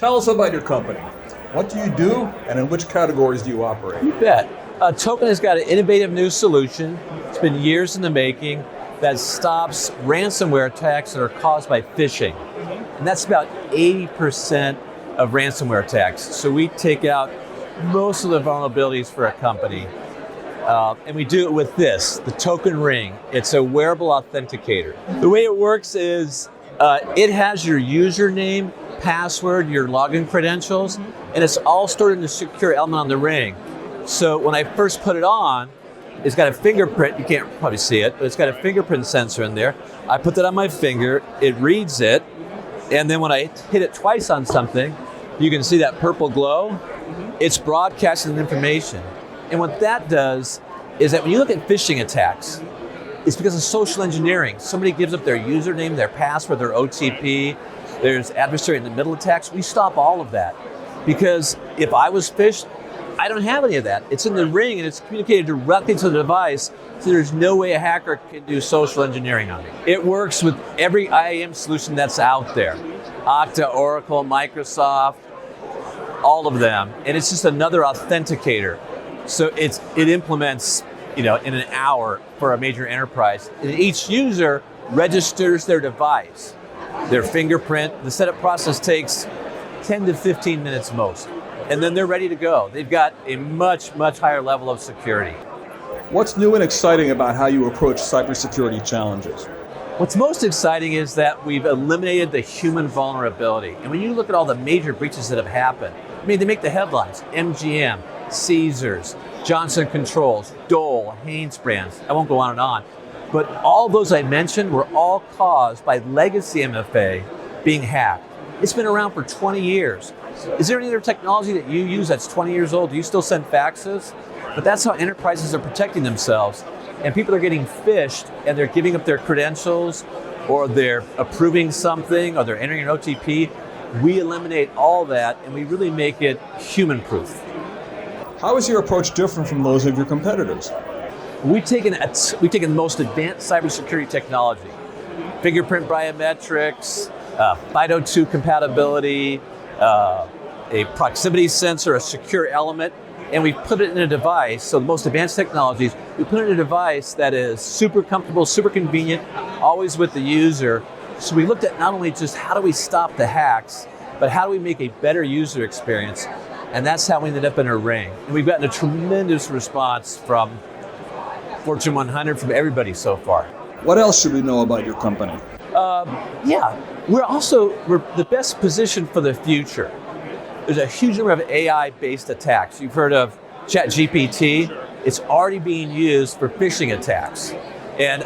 Tell us about your company. What do you do, and in which categories do you operate? You bet. Token has got an innovative new solution. It's been years in the making that stops ransomware attacks that are caused by phishing. And that's about 80% of ransomware attacks. So we take out most of the vulnerabilities for a company. And we do it with this, the token ring. It's a wearable authenticator. The way it works is it has your username, password, your login credentials, and it's all stored in the secure element on the ring. So when I first put it on, it's got a fingerprint, you can't probably see it, but it's got a fingerprint sensor in there. I put that on my finger, it reads it, and then when I hit it twice on something, you can see that purple glow. It's broadcasting information. And what that does is that when you look at phishing attacks, it's because of social engineering. Somebody gives up their username, their password, their OTP, there's adversary in the middle attacks. We stop all of that. Because if I was phished, I don't have any of that. It's in the ring and it's communicated directly to the device, so there's no way a hacker can do social engineering on it. It works with every IAM solution that's out there. Okta, Oracle, Microsoft, all of them. And it's just another authenticator. So it implements, in an hour for a major enterprise. And each user registers their device, their fingerprint. The setup process takes 10 to 15 minutes most. And then they're ready to go. They've got a much, much higher level of security. What's new and exciting about how you approach cybersecurity challenges? What's most exciting is that we've eliminated the human vulnerability. And when you look at all the major breaches that have happened, they make the headlines. MGM, Caesars, Johnson Controls, Dole, Hanesbrands, I won't go on and on. But all those I mentioned were all caused by legacy MFA being hacked. It's been around for 20 years. Is there any other technology that you use that's 20 years old? Do you still send faxes? But that's how enterprises are protecting themselves. And people are getting phished and they're giving up their credentials or they're approving something or they're entering an OTP. We eliminate all that and we really make it human-proof. How is your approach different from those of your competitors? We've taken the most advanced cybersecurity technology, fingerprint biometrics, FIDO2 compatibility, a proximity sensor, a secure element, and we put it in a device. So the most advanced technologies, we put it in a device that is super comfortable, super convenient, always with the user. So we looked at not only just how do we stop the hacks, but how do we make a better user experience? And that's how we ended up in a ring. And we've gotten a tremendous response from Fortune 100, from everybody so far. What else should we know about your company? We're the best positioned for the future. There's a huge number of AI-based attacks. You've heard of ChatGPT. It's already being used for phishing attacks. And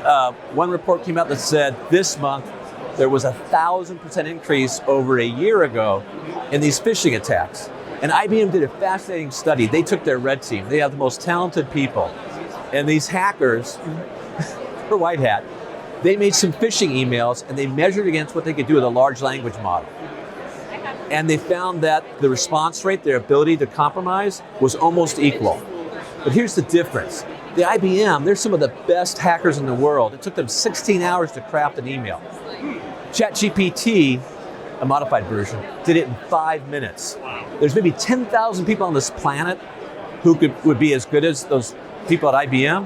one report came out that said this month there was 1,000% increase over a year ago in these phishing attacks. And IBM did a fascinating study. They took their red team. They have the most talented people. And these hackers, for white hat, they made some phishing emails and they measured against what they could do with a large language model. And they found that the response rate, their ability to compromise, was almost equal. But here's the difference. The IBM, they're some of the best hackers in the world. It took them 16 hours to craft an email. ChatGPT, a modified version, did it in 5 minutes. There's maybe 10,000 people on this planet who would be as good as those people at IBM.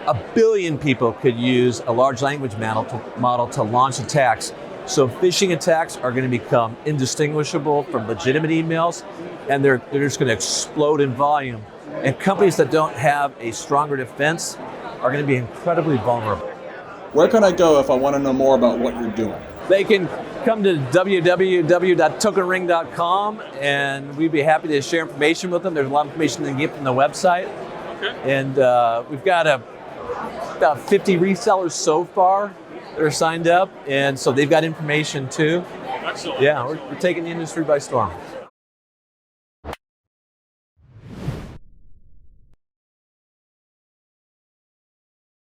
1 billion people could use a large language model to launch attacks. So phishing attacks are going to become indistinguishable from legitimate emails, and they're just going to explode in volume. And companies that don't have a stronger defense are going to be incredibly vulnerable. Where can I go if I want to know more about what you're doing? They can come to www.tokenring.com, and we'd be happy to share information with them. There's a lot of information they can get from the website. Okay. And we've got about 50 resellers so far that are signed up, and so they've got information too. Excellent. Yeah, we're taking the industry by storm.